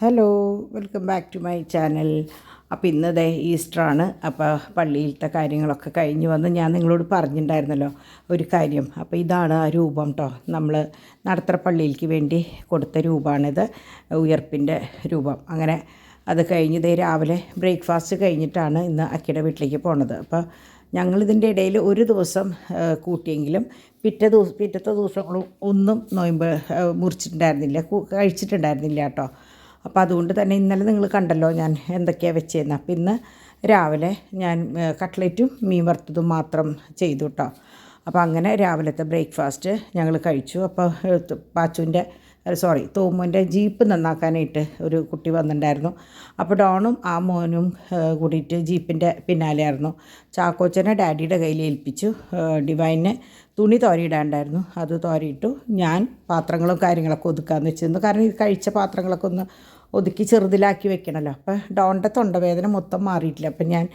Hello, welcome back to my channel. അപ്പോൾ ഇന്നത്തെ ഈസ്റ്ററാണ്. അപ്പോൾ പള്ളിയിലത്തെ കാര്യങ്ങളൊക്കെ കഴിഞ്ഞ് വന്ന് ഞാൻ നിങ്ങളോട് പറഞ്ഞിട്ടുണ്ടായിരുന്നല്ലോ ഒരു കാര്യം. അപ്പോൾ ഇതാണ് ആ രൂപം കേട്ടോ. നമ്മൾ നടത്തറ പള്ളിയിലേക്ക് വേണ്ടി കൊടുത്ത രൂപമാണിത്, ഉയർപ്പിൻ്റെ രൂപം. അങ്ങനെ അത് കഴിഞ്ഞ് രാവിലെ ബ്രേക്ക്ഫാസ്റ്റ് കഴിഞ്ഞിട്ടാണ് ഇന്ന് അക്കിയുടെ വീട്ടിലേക്ക് പോണത്. അപ്പോൾ ഞങ്ങളിതിൻ്റെ ഇടയിൽ ഒരു ദിവസം കൂട്ടിയെങ്കിലും പിറ്റത്തെ ദിവസങ്ങളും ഒന്നും നോയമ്പ് മുറിച്ചിട്ടുണ്ടായിരുന്നില്ല, കഴിച്ചിട്ടുണ്ടായിരുന്നില്ല കേട്ടോ. അപ്പോൾ അതുകൊണ്ട് തന്നെ ഇന്നലെ നിങ്ങൾ കണ്ടല്ലോ ഞാൻ എന്തൊക്കെയാണ് വെച്ചതെന്ന്. അപ്പോൾ ഇന്ന് രാവിലെ ഞാൻ കട്ട്ലറ്റും മീൻ വറുത്തതും മാത്രം ചെയ്തു കേട്ടോ. അപ്പോൾ അങ്ങനെ രാവിലത്തെ ബ്രേക്ക്ഫാസ്റ്റ് ഞങ്ങൾ കഴിച്ചു. അപ്പോൾ തോമുൻ്റെ ജീപ്പ് നന്നാക്കാനായിട്ട് ഒരു കുട്ടി വന്നിട്ടുണ്ടായിരുന്നു. അപ്പോൾ ഡോണും ആ മോനും കൂടിയിട്ട് ജീപ്പിൻ്റെ പിന്നാലെയായിരുന്നു. ചാക്കോച്ചനെ ഡാഡിയുടെ കയ്യിൽ ഏൽപ്പിച്ചു. ഡിവൈന് തുണി തോരയിടാണ്ടായിരുന്നു, അത് തോരയിട്ടു. ഞാൻ പാത്രങ്ങളും കാര്യങ്ങളൊക്കെ ഒതുക്കാമെന്ന് വെച്ചിരുന്നു. കാരണം ഈ കഴിച്ച പാത്രങ്ങളൊക്കെ ഒന്ന് ഒതുക്കി ചെറുതിലാക്കി വെക്കണമല്ലോ. അപ്പോൾ ഡോണിൻ്റെ തൊണ്ടവേദന മൊത്തം മാറിയിട്ടില്ല. അപ്പം ഞാൻ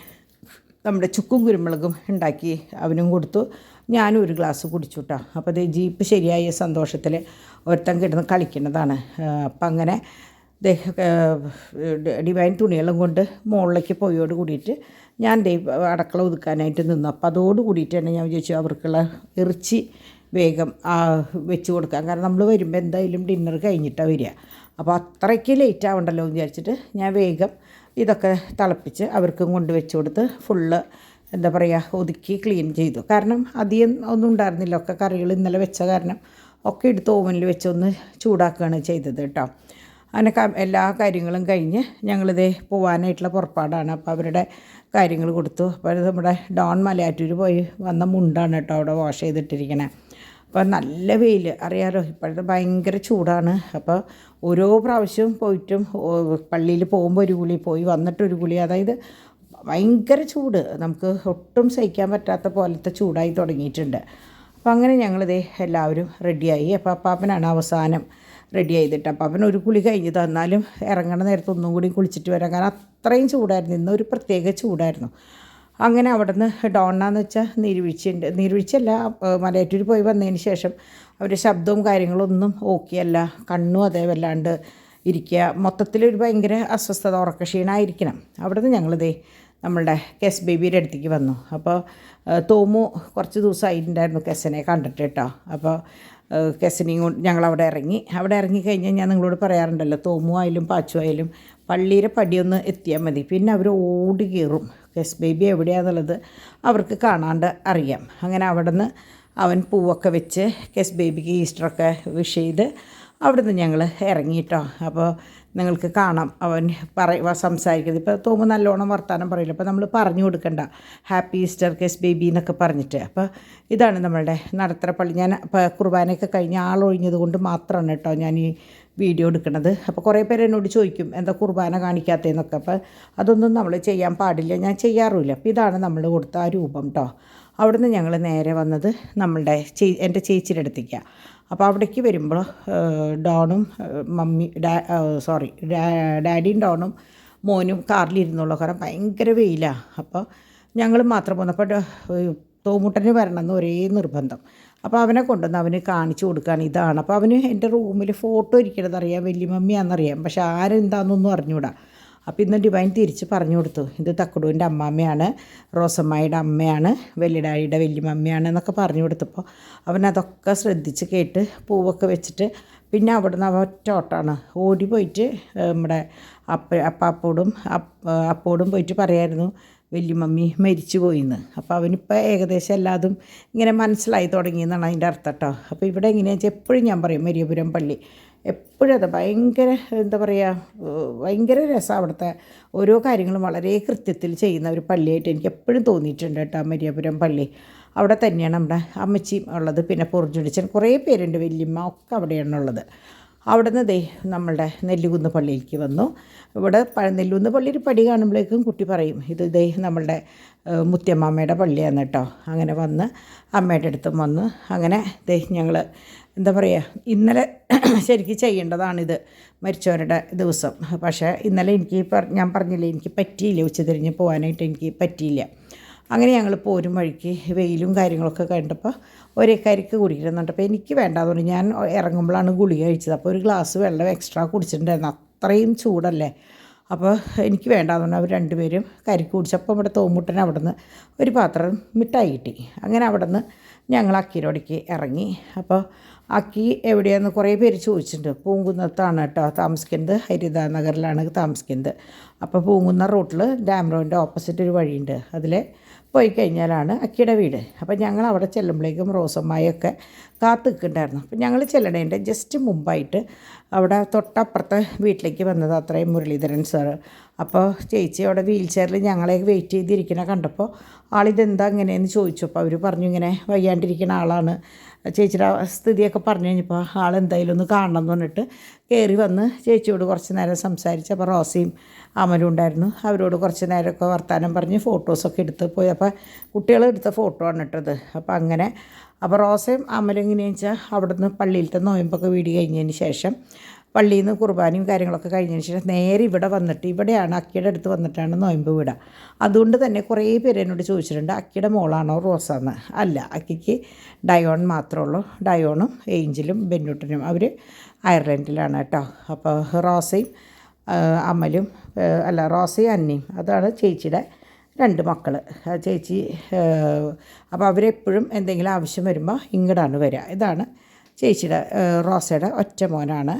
നമ്മുടെ ചുക്കും കുരുമുളകും ഉണ്ടാക്കി അവനും കൊടുത്തു. ഞാനും ഒരു ഗ്ലാസ് കുടിച്ചു കേട്ടോ. അപ്പോൾ അത് ജീപ്പ് ശരിയായ സന്തോഷത്തിൽ ഒരുത്തൻ കിടന്ന് കളിക്കുന്നതാണ്. അപ്പം അങ്ങനെ ഡിവൈൻ തുണികളും കൊണ്ട് മുകളിലേക്ക് പോയോട് കൂടിയിട്ട് ഞാൻ അടക്കള ഒതുക്കാനായിട്ട് നിന്നു. അപ്പോൾ അതോട് കൂടിയിട്ട് തന്നെ ഞാൻ വിചാരിച്ചു അവർക്കുള്ള ഇറച്ചി വേഗം വെച്ച് കൊടുക്കാം. കാരണം നമ്മൾ വരുമ്പോൾ എന്തായാലും ഡിന്നർ കഴിഞ്ഞിട്ടാണ് വരിക. അപ്പോൾ അത്രയ്ക്ക് ലേറ്റ് ആവണ്ടല്ലോ എന്ന് വിചാരിച്ചിട്ട് ഞാൻ വേഗം ഇതൊക്കെ തിളപ്പിച്ച് അവർക്കും കൊണ്ട് വെച്ച് കൊടുത്ത് ഫുള്ള് ഒതുക്കി ക്ലീൻ ചെയ്തു. കാരണം അധികം ഒന്നും ഉണ്ടായിരുന്നില്ല, ഒക്കെ കറികൾ ഇന്നലെ വെച്ച കാരണം ഒക്കെ എടുത്ത് ഓവനിൽ വെച്ചൊന്ന് ചൂടാക്കുകയാണ് ചെയ്തത് കേട്ടോ. അങ്ങനെ എല്ലാ കാര്യങ്ങളും കഴിഞ്ഞ് ഞങ്ങളിതേ പോകാനായിട്ടുള്ള പുറപ്പാടാണ്. അപ്പോൾ അവരുടെ കാര്യങ്ങൾ കൊടുത്തു. അപ്പോൾ അത് നമ്മുടെ ഡോൺ മലയാറ്റൂർ പോയി വന്ന മുണ്ടാണ് കേട്ടോ അവിടെ വാഷ് ചെയ്തിട്ടിരിക്കണേ. അപ്പോൾ നല്ല വെയിൽ അറിയാലോ, ഇപ്പോഴത്തെ ഭയങ്കര ചൂടാണ്. അപ്പോൾ ഓരോ പ്രാവശ്യവും പോയിട്ടും പള്ളിയിൽ പോകുമ്പോൾ ഒരു കുളി, പോയി വന്നിട്ടൊരു കുളി, അതായത് ഭയങ്കര ചൂട്, നമുക്ക് ഒട്ടും സഹിക്കാൻ പറ്റാത്ത പോലത്തെ ചൂടായി തുടങ്ങിയിട്ടുണ്ട്. അപ്പോൾ അങ്ങനെ ഞങ്ങളിതേ എല്ലാവരും റെഡിയായി. അപ്പോൾ അപ്പാപ്പനാണ് അവസാനം റെഡി ചെയ്തിട്ട്. അപ്പാപ്പൻ ഒരു കുളി കഴിഞ്ഞ് തന്നാലും ഇറങ്ങണ നേരത്തെ ഒന്നും കൂടി കുളിച്ചിട്ട് വരാം, കാരണം അത്രയും ചൂടായിരുന്നു. ഇന്നൊരു പ്രത്യേക ചൂടായിരുന്നു. അങ്ങനെ അവിടെ നിന്ന് ഡോണാന്ന് വെച്ചാൽ നീർവീഴ്ചയല്ല, മലയാറ്റൂർ പോയി വന്നതിന് ശേഷം അവരുടെ ശബ്ദവും കാര്യങ്ങളൊന്നും ഓക്കെ അല്ല, കണ്ണും അതേ വല്ലാണ്ട് ഇരിക്കുക, മൊത്തത്തിലൊരു ഭയങ്കര അസ്വസ്ഥത, ഉറക്കക്ഷീണമായിരിക്കണം. അവിടെ നിന്ന് ഞങ്ങളിതേ നമ്മളുടെ കെസ് ബേബിയുടെ അടുത്തേക്ക് വന്നു. അപ്പോൾ തോമു കുറച്ച് ദിവസമായിട്ടുണ്ടായിരുന്നു കെസിനെ കണ്ടിട്ട് കേട്ടോ. അപ്പോൾ കെസിനെയും കൊണ്ട് ഞങ്ങളവിടെ ഇറങ്ങിക്കഴിഞ്ഞാൽ ഞാൻ നിങ്ങളോട് പറയാറുണ്ടല്ലോ, തോമു ആയാലും പാച്ചു ആയാലും പള്ളിയുടെ പടിയൊന്ന് എത്തിയാൽ മതി, പിന്നെ അവർ ഓടി കയറും. കെസ് ബേബി എവിടെയാണെന്നുള്ളത് അവർക്ക് കാണാണ്ട് അറിയാം. അങ്ങനെ അവിടെ നിന്ന് അവൻ പൂവൊക്കെ വെച്ച് കെസ് ബേബിക്ക് ഈസ്റ്ററൊക്കെ വിഷ് ചെയ്ത് അവിടെ നിന്ന് ഞങ്ങൾ ഇറങ്ങിയിട്ടോ. അപ്പോൾ നിങ്ങൾക്ക് കാണാം അവൻ സംസാരിക്കുന്നത്. ഇപ്പോൾ തോമു നല്ലോണം വർത്താനം പറയില്ല, അപ്പോൾ നമ്മൾ പറഞ്ഞു കൊടുക്കണ്ട ഹാപ്പി ഈസ്റ്റർ കെസ് ബേബി എന്നൊക്കെ പറഞ്ഞിട്ട്. അപ്പോൾ ഇതാണ് നമ്മളുടെ നടത്തറ പള്ളി. ഞാൻ ഇപ്പോൾ കുർബാനയൊക്കെ കഴിഞ്ഞ് ആളൊഴിഞ്ഞത് കൊണ്ട് മാത്രമാണ് കേട്ടോ ഞാൻ ഈ വീഡിയോ എടുക്കുന്നത്. അപ്പോൾ കുറേ പേര് എന്നോട് ചോദിക്കും എന്താ കുർബാന കാണിക്കാത്തതെന്നൊക്കെ. അപ്പോൾ അതൊന്നും നമ്മൾ ചെയ്യാൻ പാടില്ല, ഞാൻ ചെയ്യാറുമില്ല. അപ്പോൾ ഇതാണ് നമ്മൾ കൊടുത്ത ആ രൂപം കേട്ടോ. അവിടുന്ന് ഞങ്ങൾ നേരെ വന്നത് നമ്മളുടെ എൻ്റെ ചേച്ചിയുടെ അടുത്തേക്കാണ്. അപ്പോൾ അവിടേക്ക് വരുമ്പോൾ ഡോണും ഡാഡിയും ഡോണും മോനും കാറിലിരുന്നുള്ളൂ, കാരണം ഭയങ്കര വെയിലാണ്. അപ്പോൾ ഞങ്ങൾ മാത്രം പോകുന്നു. അപ്പോൾ തോമുട്ടന് വരണമെന്ന് ഒരേ നിർബന്ധം. അപ്പോൾ അവനെ കൊണ്ടുവന്ന് അവന് കാണിച്ചു കൊടുക്കുകയാണ്. ഇതാണ്. അപ്പോൾ അവന് എൻ്റെ റൂമിൽ ഫോട്ടോ ഇരിക്കണതറിയാം, വല്യമ്മയാണെന്നറിയാം, പക്ഷെ ആരെന്താണെന്നൊന്നും അറിഞ്ഞൂടാ. അപ്പോൾ ഇന്ന് ഡിവൈൻ തിരിച്ച് പറഞ്ഞു കൊടുത്തു, ഇത് തക്കുടൂൻ്റെ അമ്മാമ്മയാണ്, റോസമ്മയുടെ അമ്മയാണ്, വലിയഡാഡിയുടെ വല്യമ്മയാണ് എന്നൊക്കെ പറഞ്ഞു കൊടുത്തപ്പോൾ അവനതൊക്കെ ശ്രദ്ധിച്ച് കേട്ട് പൂവൊക്കെ വെച്ചിട്ട് പിന്നെ അവിടെ നിന്ന് ഒറ്റോട്ടാണ് ഓടി പോയിട്ട് നമ്മുടെ അപ്പോടും പോയിട്ട് പറയായിരുന്നു വല്യമ്മി മരിച്ചു പോയിന്ന്. അപ്പോൾ അവനിപ്പോൾ ഏകദേശം എല്ലാതും ഇങ്ങനെ മനസ്സിലായി തുടങ്ങിയെന്നാണ് അതിൻ്റെ അർത്ഥം കേട്ടോ. അപ്പോൾ ഇവിടെ എങ്ങനെയാണെന്ന് വെച്ചാൽ എപ്പോഴും ഞാൻ പറയും മരിയപുരം പള്ളി എപ്പോഴും അത് ഭയങ്കര ഭയങ്കര രസമാണ്. അവിടുത്തെ ഓരോ കാര്യങ്ങളും വളരെ കൃത്യത്തിൽ ചെയ്യുന്ന ഒരു പള്ളിയായിട്ട് എനിക്ക് എപ്പോഴും തോന്നിയിട്ടുണ്ട് കേട്ടോ മരിയപുരം പള്ളി. അവിടെ തന്നെയാണ് നമ്മുടെ അമ്മച്ചിയും ഉള്ളത്, പിന്നെ പൊറിഞ്ചുടിച്ചൻ, കുറേ പേരുണ്ട്, വല്യമ്മ ഒക്കെ അവിടെയാണുള്ളത്. അവിടെ നിന്ന് നമ്മളുടെ നെല്ലികുന്ന് പള്ളിയിലേക്ക് വന്നു. ഇവിടെ നെല്ലികുന്ന് പള്ളിയിൽ പടി കാണുമ്പോഴേക്കും കുട്ടി പറയും ഇത് നമ്മളുടെ മുത്തിയമ്മയുടെ പള്ളിയാണ് കേട്ടോ. അങ്ങനെ വന്ന് അമ്മയുടെ അടുത്തും വന്ന് അങ്ങനെ ഞങ്ങൾ ഇന്നലെ ശരിക്കും ചെയ്യേണ്ടതാണിത്, മരിച്ചവരുടെ ദിവസം. പക്ഷേ ഇന്നലെ ഞാൻ പറഞ്ഞില്ലേ, എനിക്ക് പറ്റിയില്ല, ഉച്ചതിരിഞ്ഞ് പോകാനായിട്ട് എനിക്ക് പറ്റിയില്ല. അങ്ങനെ ഞങ്ങൾ പോരും വഴിക്ക് വെയിലും കാര്യങ്ങളൊക്കെ കണ്ടപ്പോൾ ഒരേ കരിക്ക് കുടിക്കുന്നുണ്ട്. അപ്പോൾ എനിക്ക് വേണ്ടാന്ന് പറഞ്ഞു ഞാൻ ഇറങ്ങുമ്പോഴാണ് ഗുളിക കഴിച്ചത്. അപ്പോൾ ഒരു ഗ്ലാസ് വെള്ളം എക്സ്ട്രാ കുടിച്ചിട്ടുണ്ടായിരുന്നു. അത്രയും ചൂടല്ലേ. അപ്പോൾ എനിക്ക് വേണ്ടാന്ന് പറഞ്ഞാൽ അവർ രണ്ടുപേരും കരിക്ക് കുടിച്ചപ്പോൾ ഇവിടെ തോമുട്ടൻ അവിടെ നിന്ന് ഒരു പാത്രം മിഠായി കിട്ടി. അങ്ങനെ അവിടെ നിന്ന് ഞങ്ങൾ അക്കീരോടേക്ക് ഇറങ്ങി. അപ്പോൾ അക്കി എവിടെയാണെന്ന് കുറേ പേര് ചോദിച്ചിട്ടുണ്ട്. പൂങ്കുന്നത്താണ് കേട്ടോ താമസിക്കുന്നത്, ഹരിത നഗറിലാണ് താമസിക്കുന്നത്. അപ്പോൾ പൂങ്കുന്ന റൂട്ടിൽ ഡാം റോഡിൻ്റെ ഓപ്പോസിറ്റ് ഒരു വഴിയുണ്ട്, അതിൽ പോയി കഴിഞ്ഞാലാണ് അക്കിയുടെ വീട്. അപ്പോൾ ഞങ്ങൾ അവിടെ ചെല്ലുമ്പോഴേക്കും റോസമ്മായൊക്കെ കാത്തു നിൽക്കുന്നുണ്ടായിരുന്നു. അപ്പോൾ ഞങ്ങൾ ചെല്ലണേൻ്റെ ജസ്റ്റ് മുമ്പായിട്ട് അവിടെ തൊട്ടപ്പുറത്തെ വീട്ടിലേക്ക് വന്നത് അത്രയും മുരളീധരൻ സാറ്. അപ്പോൾ ചേച്ചി അവിടെ വീൽ ചെയറിൽ ഞങ്ങളെ വെയിറ്റ് ചെയ്തിരിക്കണ കണ്ടപ്പോൾ ആളിതെന്താ ഇങ്ങനെയെന്ന് ചോദിച്ചപ്പോൾ അവർ പറഞ്ഞു ഇങ്ങനെ വയ്യാണ്ടിരിക്കുന്ന ആളാണ്. ചേച്ചിയുടെ സ്ഥിതിയൊക്കെ പറഞ്ഞു കഴിഞ്ഞപ്പോൾ ആളെന്തായാലും ഒന്ന് കാണണം എന്ന് പറഞ്ഞിട്ട് കയറി വന്ന് ചേച്ചിയോട് കുറച്ച് നേരം സംസാരിച്ച്. അപ്പോൾ റോസയും അമലും ഉണ്ടായിരുന്നു. അവരോട് കുറച്ച് നേരമൊക്കെ വർത്തമാനം പറഞ്ഞ് ഫോട്ടോസൊക്കെ എടുത്ത് പോയി. അപ്പോൾ കുട്ടികൾ എടുത്ത ഫോട്ടോ ആണ് ഇട്ടത്. അപ്പോൾ റോസയും അമലും എങ്ങനെയാണെന്ന് വെച്ചാൽ അവിടുന്ന് പള്ളിയിലത്തെ നോയമ്പൊക്കെ വീട് കഴിഞ്ഞതിന് ശേഷം പള്ളിയിൽ നിന്ന് കുർബാനയും കാര്യങ്ങളൊക്കെ കഴിഞ്ഞതിന് ശേഷം നേരെ ഇവിടെ വന്നിട്ട് ഇവിടെയാണ് അക്കിയുടെ അടുത്ത് വന്നിട്ടാണ് നോയമ്പ് വിടുക. അതുകൊണ്ട് തന്നെ കുറേ പേര് എന്നോട് ചോദിച്ചിട്ടുണ്ട് അക്കിയുടെ മോളാണോ റോസാന്ന്. അല്ല, അക്കിക്ക് ഡയോൺ മാത്രമേ ഉള്ളൂ. ഡയോണും ഏഞ്ചലും ബെന്നൂട്ടനും അവർ അയർലൻഡിലാണ് കേട്ടോ. അപ്പോൾ റോസയും അമലും റോസയും അന്നയും അതാണ് ചേച്ചിയുടെ 2 മക്കൾ. ചേച്ചി അപ്പോൾ അവരെപ്പോഴും എന്തെങ്കിലും ആവശ്യം വരുമ്പോൾ ഇങ്ങോട്ടാണ് വരിക. ഇതാണ് ചേച്ചിയുടെ റോസയുടെ ഒറ്റ മോനാണ്.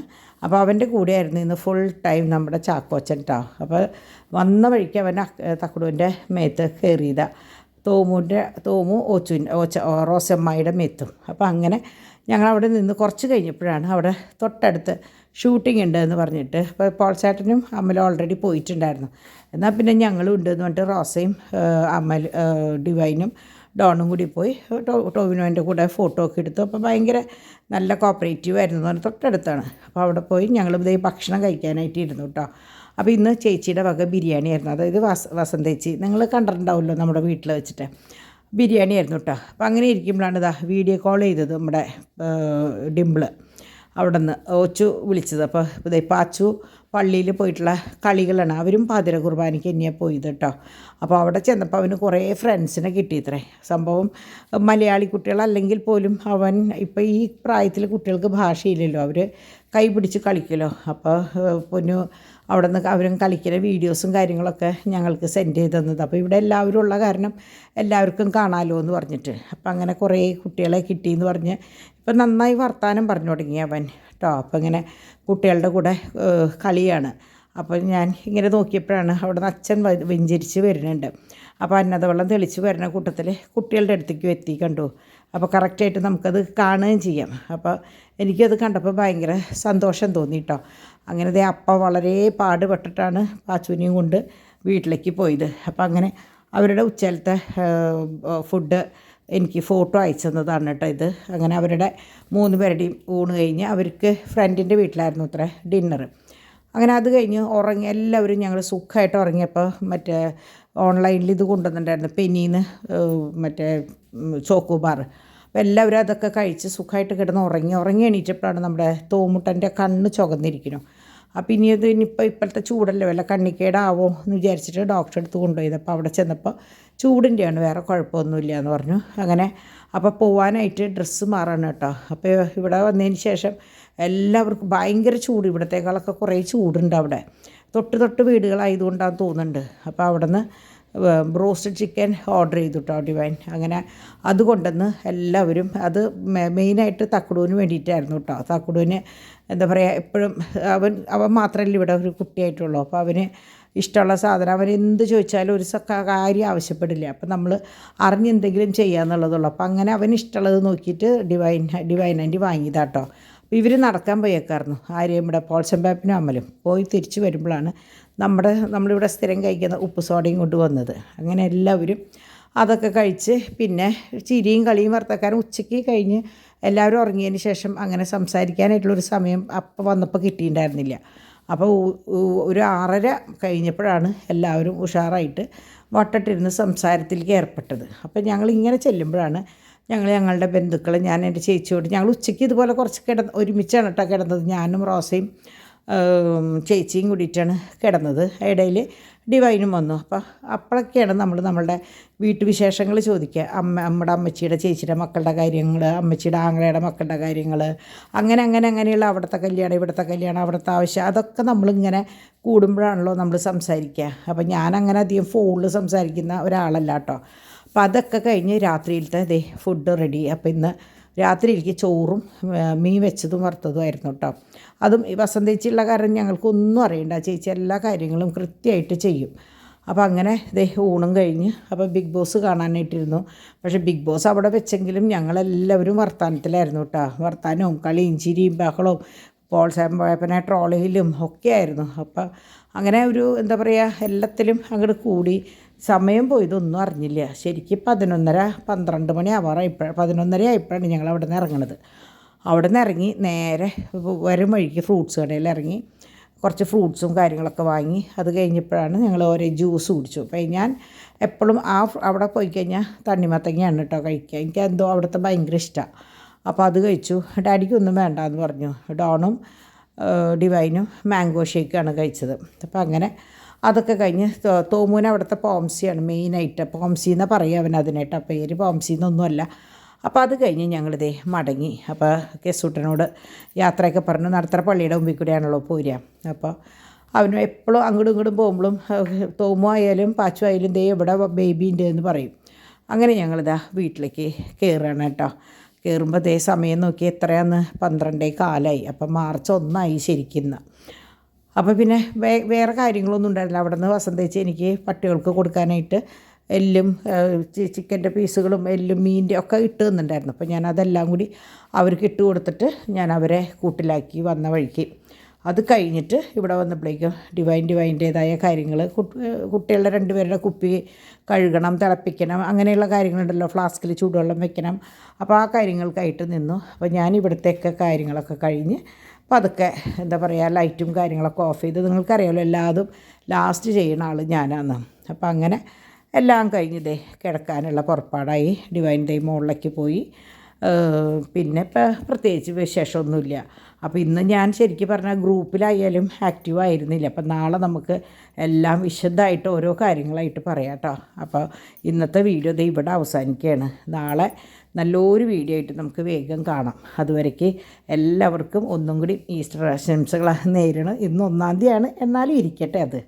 അപ്പോൾ അവൻ്റെ കൂടെയായിരുന്നു ഇന്ന് ഫുൾ ടൈം നമ്മുടെ ചാക്കോച്ചൻ കേട്ടോ. അപ്പോൾ വന്ന വഴിക്ക് അവൻ തക്കുടുവിൻ്റെ മേത്ത് കയറിയതാണ്. തോമു റോസമ്മയുടെ മേത്തും. അപ്പോൾ അങ്ങനെ ഞങ്ങളവിടെ നിന്ന് കുറച്ച് കഴിഞ്ഞപ്പോഴാണ് അവിടെ തൊട്ടടുത്ത് ഷൂട്ടിംഗ് ഉണ്ട് എന്ന് പറഞ്ഞിട്ട്, ഇപ്പോൾ പോൾചാട്ടനും അമ്മലും ഓൾറെഡി പോയിട്ടുണ്ടായിരുന്നു. എന്നാൽ പിന്നെ ഞങ്ങളും ഉണ്ട് എന്ന് പറഞ്ഞിട്ട് റോസയും ഡിവൈനും ഡോണും കൂടി പോയി ടോവിനോൻ്റെ കൂടെ ഫോട്ടോ ഒക്കെ എടുത്തു. അപ്പോൾ ഭയങ്കര നല്ല കോപ്പറേറ്റീവ് ആയിരുന്നു എന്ന് പറഞ്ഞാൽ തൊട്ടടുത്താണ്. അപ്പോൾ അവിടെ പോയി ഞങ്ങൾ ഇതേ ഭക്ഷണം കഴിക്കാനായിട്ട് ഇരുന്നു കേട്ടോ. അപ്പോൾ ഇന്ന് ചേച്ചിയുടെ വക ബിരിയാണി ആയിരുന്നു. അതായത് വസന്തേച്ചി നിങ്ങൾ കണ്ടിട്ടുണ്ടാവുമല്ലോ നമ്മുടെ വീട്ടിൽ വെച്ചിട്ട് ബിരിയാണി ആയിരുന്നു കേട്ടോ. അപ്പോൾ അങ്ങനെ ഇരിക്കുമ്പോഴാണ് വീഡിയോ കോൾ ചെയ്തത് നമ്മുടെ ഡിംപിള് അവിടെ നിന്ന് ഓച്ചു വിളിച്ചത്. അപ്പോൾ ഇതേ പാച്ചു പള്ളിയിൽ പോയിട്ടുള്ള കളികളാണ്. അവരും പാതിര കുർബാനയ്ക്ക് തന്നെയാണ് പോയത് കേട്ടോ. അപ്പോൾ അവിടെ ചെന്നപ്പോൾ അവന് കുറേ ഫ്രണ്ട്സിനെ കിട്ടിയിത്രേ. സംഭവം മലയാളി കുട്ടികളല്ലെങ്കിൽ പോലും അവൻ ഇപ്പോൾ ഈ പ്രായത്തിൽ കുട്ടികൾക്ക് ഭാഷയില്ലല്ലോ, അവർ കൈ പിടിച്ച് കളിക്കുമല്ലോ. അപ്പോൾ പൊന്നു അവിടെ നിന്ന് അവരും കളിക്കുന്ന വീഡിയോസും കാര്യങ്ങളൊക്കെ ഞങ്ങൾക്ക് സെൻഡ് ചെയ്ത് തന്നത്. അപ്പോൾ ഇവിടെ എല്ലാവരും ഉള്ള കാരണം എല്ലാവർക്കും കാണാമല്ലോ എന്ന് പറഞ്ഞിട്ട് അപ്പോൾ അങ്ങനെ കുറേ കുട്ടികളെ കിട്ടിയെന്ന് പറഞ്ഞ് ഇപ്പം നന്നായി വർത്താനം പറഞ്ഞു തുടങ്ങി അവൻ കേട്ടോ. അപ്പോൾ ഇങ്ങനെ കുട്ടികളുടെ കൂടെ കളിയാണ്. അപ്പോൾ ഞാൻ ഇങ്ങനെ നോക്കിയപ്പോഴാണ് അവിടെ നിന്ന് അച്ഛൻ വെഞ്ചരിച്ച് വരുന്നുണ്ട്. അപ്പോൾ അന്നദവെള്ളം തെളിച്ച് വരുന്ന കൂട്ടത്തിൽ കുട്ടികളുടെ അടുത്തേക്ക് എത്തി കണ്ടു. അപ്പോൾ കറക്റ്റായിട്ട് നമുക്കത് കാണുകയും ചെയ്യാം. അപ്പോൾ എനിക്കത് കണ്ടപ്പോൾ ഭയങ്കര സന്തോഷം തോന്നി കേട്ടോ. അങ്ങനെ അപ്പ വളരെ പാടുപെട്ടിട്ടാണ് പാച്ചുവിനെയും കൊണ്ട് വീട്ടിലേക്ക് പോയത്. അപ്പോൾ അങ്ങനെ അവരുടെ ഉച്ചയിലത്തെ ഫുഡ് എനിക്ക് ഫോട്ടോ അയച്ചു തന്നതാണ് കേട്ടോ ഇത്. അങ്ങനെ അവരുടെ 3 പേരുടെയും ഊണ് കഴിഞ്ഞ് അവർക്ക് ഫ്രണ്ടിൻ്റെ വീട്ടിലായിരുന്നു അത്ര ഡിന്നർ. അങ്ങനെ അത് കഴിഞ്ഞ് ഉറങ്ങി എല്ലാവരും ഞങ്ങൾ സുഖമായിട്ട് ഉറങ്ങിയപ്പോൾ മറ്റേ ഓൺലൈനിൽ ഇത് കൊണ്ടുവന്നിട്ടുണ്ടായിരുന്നു പെന്നീന്ന് മറ്റേ ചോക്കോബാർ. അപ്പോൾ എല്ലാവരും അതൊക്കെ കഴിച്ച് സുഖമായിട്ട് കിടന്ന് ഉറങ്ങി എണീറ്റപ്പോഴാണ് നമ്മുടെ തോമുട്ടൻ്റെ കണ്ണ് ചുവന്നിരിക്കുന്നു. അപ്പോൾ ഇപ്പോഴത്തെ ചൂടല്ലേ വല്ല കണ്ണിക്കേടാവോ എന്ന് വിചാരിച്ചിട്ട് ഡോക്ടറെ അടുത്ത് കൊണ്ടുപോയത്. അപ്പോൾ അവിടെ ചെന്നപ്പോൾ ചൂടിൻ്റെയാണ്, വേറെ കുഴപ്പമൊന്നുമില്ല എന്ന് പറഞ്ഞു. അങ്ങനെ അപ്പോൾ പോകാനായിട്ട് ഡ്രസ്സ് മാറാണ് കേട്ടോ. അപ്പോൾ ഇവിടെ വന്നതിന് ശേഷം എല്ലാവർക്കും ഭയങ്കര ചൂട്, ഇവിടത്തേക്കാളൊക്കെ കുറേ ചൂടുണ്ട് അവിടെ. തൊട്ട് വീടുകളായതുകൊണ്ടാണെന്ന് തോന്നുന്നുണ്ട്. അപ്പോൾ അവിടെ നിന്ന് ബ്രോസ്റ്റഡ് ചിക്കൻ ഓർഡർ ചെയ്തു കേട്ടോ ഡിവൈൻ. അങ്ങനെ അത് കൊണ്ടുവന്ന് എല്ലാവരും അത് മെയിനായിട്ട് തക്കുടൂന് വേണ്ടിയിട്ടായിരുന്നു കേട്ടോ. തക്കുടൂന് എന്താ പറയുക, എപ്പോഴും അവൻ മാത്രമല്ല ഇവിടെ ഒരു കുട്ടിയായിട്ടുള്ളൂ. അപ്പോൾ അവന് ഇഷ്ടമുള്ള സാധനം അവൻ എന്ത് ചോദിച്ചാലും ഒരു കാര്യം ആവശ്യപ്പെടില്ല. അപ്പോൾ നമ്മൾ അറിഞ്ഞെന്തെങ്കിലും ചെയ്യാന്നുള്ളതുള്ളൂ. അപ്പോൾ അങ്ങനെ അവന് ഇഷ്ടമുള്ളത് നോക്കിയിട്ട് ഡിവൈൻ ആൻറ്റി വാങ്ങിയതാട്ടോ. അപ്പോൾ ഇവർ നടക്കാൻ പോയേക്കായിരുന്നു ആരെയും ഇവിടെ പോൾസംപാപ്പിനും അമ്മലും പോയി തിരിച്ച് വരുമ്പോഴാണ് നമ്മളിവിടെ സ്ഥിരം കഴിക്കുന്ന ഉപ്പ് സോഡയും കൊണ്ടുവന്നത്. അങ്ങനെ എല്ലാവരും അതൊക്കെ കഴിച്ച് പിന്നെ ചിരിയും കളിയും വർത്തക്കാരും ഉച്ചയ്ക്ക് കഴിഞ്ഞ് എല്ലാവരും ഉറങ്ങിയതിന് ശേഷം അങ്ങനെ സംസാരിക്കാനായിട്ടുള്ളൊരു സമയം അപ്പം വന്നപ്പോൾ കിട്ടിയിട്ടുണ്ടായിരുന്നില്ല. അപ്പോൾ ഒരു 6:30 കഴിഞ്ഞപ്പോഴാണ് എല്ലാവരും ഉഷാറായിട്ട് വട്ടട്ടിരുന്ന് സംസാരത്തിലേക്ക് ഏർപ്പെട്ടത്. അപ്പോൾ ഞങ്ങളിങ്ങനെ ചെല്ലുമ്പോഴാണ് ഞങ്ങളുടെ ബന്ധുക്കൾ, ഞാൻ എൻ്റെ ചേച്ചിയോട് ഞങ്ങൾ ഉച്ചയ്ക്ക് ഇതുപോലെ കുറച്ച് ഒരുമിച്ചാണ് കേട്ടോ കിടന്നത്. ഞാനും റോസയും ചേച്ചിയും കൂടിയിട്ടാണ് കിടന്നത്. ഇടയിൽ ഡിവൈനും വന്നു. അപ്പോഴൊക്കെയാണ് നമ്മളുടെ വീട്ടുവിശേഷങ്ങൾ ചോദിക്കുക. നമ്മുടെ അമ്മച്ചിയുടെ ചേച്ചിയുടെ മക്കളുടെ കാര്യങ്ങൾ, അമ്മച്ചിയുടെ ആങ്ങളയുടെ മക്കളുടെ കാര്യങ്ങൾ, അങ്ങനെയുള്ള അവിടുത്തെ കല്യാണം, ഇവിടുത്തെ കല്യാണം, അവിടുത്തെ ആവശ്യം, അതൊക്കെ നമ്മളിങ്ങനെ കൂടുമ്പോഴാണല്ലോ നമ്മൾ സംസാരിക്കുക. അപ്പം ഞാനങ്ങനെ അധികം ഫോണിൽ സംസാരിക്കുന്ന ഒരാളല്ല കേട്ടോ. അപ്പോൾ അതൊക്കെ കഴിഞ്ഞ് രാത്രിയിലത്തെ ഫുഡ് റെഡി. അപ്പോൾ ഇന്ന് രാത്രിയിലേക്ക് ചോറും മീൻ വെച്ചതും വറുത്തതുമായിരുന്നു കേട്ടോ. അതും ഈ വസന്തേച്ചിയുള്ള കാരണം ഞങ്ങൾക്കൊന്നും അറിയണ്ട. ചേച്ചി എല്ലാ കാര്യങ്ങളും കൃത്യമായിട്ട് ചെയ്യും. അപ്പോൾ അങ്ങനെ ഊണും കഴിഞ്ഞ് അപ്പോൾ ബിഗ് ബോസ് കാണാനായിട്ടിരുന്നു. പക്ഷേ ബിഗ് ബോസ് അവിടെ വെച്ചെങ്കിലും ഞങ്ങളെല്ലാവരും വർത്തമാനത്തിലായിരുന്നു കേട്ടോ. വർത്തമാനവും കളിയും ചിരിയും ബഹളവും പ്രോത്സാഹന ട്രോളിയിലും ഒക്കെ ആയിരുന്നു. അപ്പോൾ അങ്ങനെ ഒരു എന്താ പറയുക, എല്ലാത്തിലും അങ്ങോട്ട് കൂടി സമയം പോയതൊന്നും അറിഞ്ഞില്ല. ശരിക്കും 11:30-12 മണി ആവാറായപ്പോഴാണ്, 11:30 ആയപ്പോഴാണ് ഞങ്ങൾ അവിടെ നിന്ന് ഇറങ്ങണത്. അവിടെ നിന്ന് ഇറങ്ങി നേരെ വരും വഴിക്ക് ഫ്രൂട്ട്സ് കടയിൽ ഇറങ്ങി കുറച്ച് ഫ്രൂട്ട്സും കാര്യങ്ങളൊക്കെ വാങ്ങി. അത് കഴിഞ്ഞപ്പോഴാണ് ഞങ്ങൾ ഓരോ ജ്യൂസ് കുടിച്ചു. അപ്പോൾ ഞാൻ എപ്പോഴും അവിടെ പോയി കഴിഞ്ഞാൽ തണ്ണിമത്തങ്ങയാണ് കേട്ടോ കഴിക്കുക. എനിക്ക് എന്തോ അവിടുത്തെ ഭയങ്കര ഇഷ്ടമാണ്. അപ്പോൾ അത് കഴിച്ചു. ഡാഡിക്കൊന്നും വേണ്ടാന്ന് പറഞ്ഞു. ഡോണും ഡിവൈനും മാംഗോ ഷേക്കാണ് കഴിച്ചത്. അപ്പോൾ അങ്ങനെ അതൊക്കെ കഴിഞ്ഞ് തോമൂന് അവിടുത്തെ പോംസിയാണ് മെയിനായിട്ട്. പോംസി എന്നാണ് പറയുക അവൻ അതിനായിട്ട്. പേര് പോംസി എന്നൊന്നുമല്ല. അപ്പോൾ അത് കഴിഞ്ഞ് ഞങ്ങളിതേ മടങ്ങി. അപ്പോൾ കെസൂട്ടനോട് യാത്രയൊക്കെ പറഞ്ഞു. നടത്തറ പള്ളിയുടെ മുമ്പിൽ കൂടെയാണല്ലോ പോരുക. അപ്പോൾ അവനും എപ്പോഴും അങ്ങോട്ടും ഇങ്ങോട്ടും പോകുമ്പോഴും തോമു ആയാലും പാച്ചു ആയാലും ദേ ഇവിടെ ബേബി ഉണ്ട് എന്ന് പറയും. അങ്ങനെ ഞങ്ങളിതാ വീട്ടിലേക്ക് കയറുകയാണ് കേട്ടോ. കയറുമ്പോൾ ദേ സമയം നോക്കി എത്രയാന്ന് 12:15. അപ്പം March 1 ശരിക്കും. അപ്പോൾ പിന്നെ വേറെ കാര്യങ്ങളൊന്നും ഉണ്ടായിരുന്നില്ല. അവിടെ നിന്ന് വസന്തേച്ചി എനിക്ക് പട്ടികൾക്ക് കൊടുക്കാനായിട്ട് എല്ലും ചിക്കൻ്റെ പീസുകളും എല്ലും മീൻ്റെ ഒക്കെ ഇട്ട് തന്നിട്ടുണ്ടായിരുന്നു. അപ്പോൾ ഞാൻ അതെല്ലാം കൂടി അവർക്ക് ഇട്ട് കൊടുത്തിട്ട് ഞാൻ അവരെ കൂട്ടിലാക്കി വന്ന വഴിക്ക്. അത് കഴിഞ്ഞിട്ട് ഇവിടെ വന്നപ്പോഴേക്കും ഡിവൈൻ്റേതായ കാര്യങ്ങൾ, കുട്ടികളുടെ 2 പേരുടെ കുപ്പി കഴുകണം, തിളപ്പിക്കണം, അങ്ങനെയുള്ള കാര്യങ്ങളുണ്ടല്ലോ, ഫ്ലാസ്കിൽ ചൂടുവെള്ളം വെക്കണം. അപ്പോൾ ആ കാര്യങ്ങൾക്കായിട്ട് നിന്നു. അപ്പോൾ ഞാൻ ഇവിടുത്തെയൊക്കെ കാര്യങ്ങളൊക്കെ കഴിഞ്ഞ് പതുക്കെ എന്താ പറയുക ലൈറ്റും കാര്യങ്ങളൊക്കെ ഓഫ് ചെയ്ത്, നിങ്ങൾക്കറിയാമല്ലോ എല്ലാതും ലാസ്റ്റ് ചെയ്യുന്ന ആൾ ഞാനാണ്. അപ്പോൾ അങ്ങനെ എല്ലാം കഴിഞ്ഞ് കിടക്കാനുള്ള പുറപ്പാടായി. ഡിവൈൻ മുകളിലേക്ക് പോയി. പിന്നെ ഇപ്പം പ്രത്യേകിച്ച് വിശേഷമൊന്നുമില്ല. അപ്പോൾ ഇന്ന് ഞാൻ ശരിക്കും പറഞ്ഞാൽ ഗ്രൂപ്പിലായാലും ആക്റ്റീവ് ആയിരുന്നില്ല. അപ്പം നാളെ നമുക്ക് എല്ലാം വിശദമായിട്ട് ഓരോ കാര്യങ്ങളായിട്ട് പറയാം കേട്ടോ. അപ്പോൾ ഇന്നത്തെ വീഡിയോ ഇവിടെ അവസാനിക്കുകയാണ്. നാളെ നല്ലൊരു വീഡിയോ ആയിട്ട് നമുക്ക് വേഗം കാണാം. അതുവരേക്ക് എല്ലാവർക്കും ഒന്നും കൂടി ഈസ്റ്റർ ആശംസകൾ നേരണം. ഇന്ന് 1-ാം തീയതിയാണ്, എന്നാലും ഇരിക്കട്ടെ അത്.